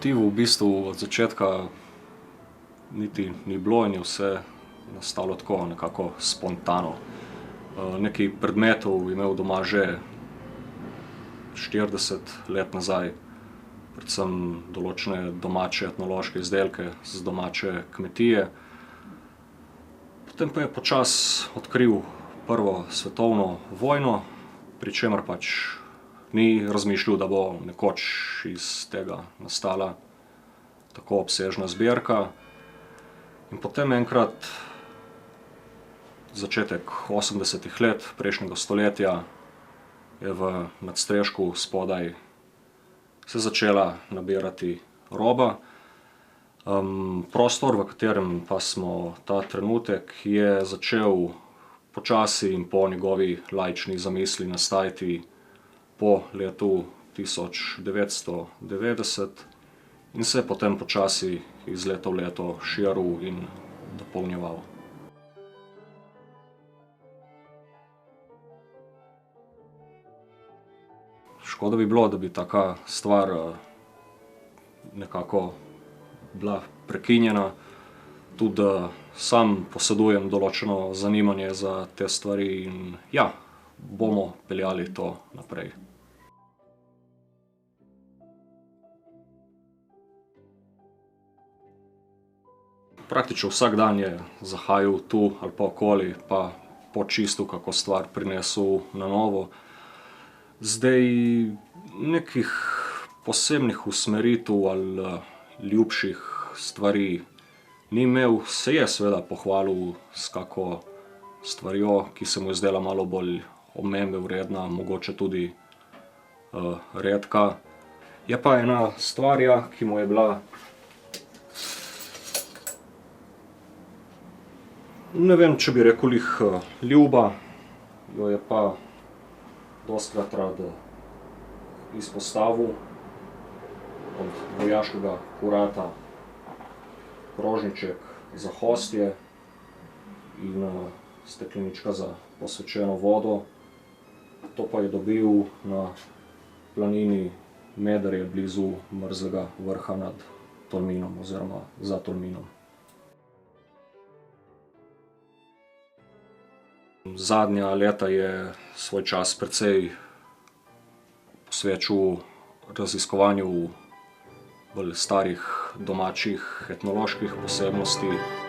motivov v bistvu od začetka niti ni bilo in je vse nastalo tako nekako spontano. Nekaj predmetov imel doma že 40 let nazaj, predvsem določene domače etnološke izdelke z domače kmetije. Potem pa je počasi odkril prvo svetovno vojno, pri čemer pač ni razmišljal, da bo nekoč iz tega nastala tako obsežna zbirka. In potem enkrat, začetek 80. let prejšnjega stoletja, je v nadstrešku spodaj se začela nabirati roba. Prostor, v katerem pa smo ta trenutek, je začel počasi in po njegovi laični zamisli nastajati po letu 1990 in se je potem počasi iz leta v leto širil in dopolnjeval. Škoda bi bilo, da bi taka stvar nekako bila prekinjena. Tudi sam posedujem določeno zanimanje za te stvari in ja, bomo peljali to naprej. Praktično vsak dan je zahajal tu ali pa okoli, pa počistil kako stvar, prinesel na novo. Zdaj nekih posebnih usmeritev ali ljubših stvari ni imel, se je seveda pohvalil s kako stvarjo, ki se mu je zdela malo bolj omembe vredna, mogoče tudi redka. Je pa ena stvar, ja, ki mu je bila, ne vem, če bi rekel glih ljuba, jo je pa dostikrat rad izpostavil. Od vojaškega kurata krožniček za hostje in steklenička za posvečeno vodo. To pa je dobil na planini Mederje blizu Mrzlega vrha nad Tolminom oziroma za Tolminom. Zadnja leta je svoj čas precej posvečal raziskovanju bolj starih domačih etnoloških posebnosti.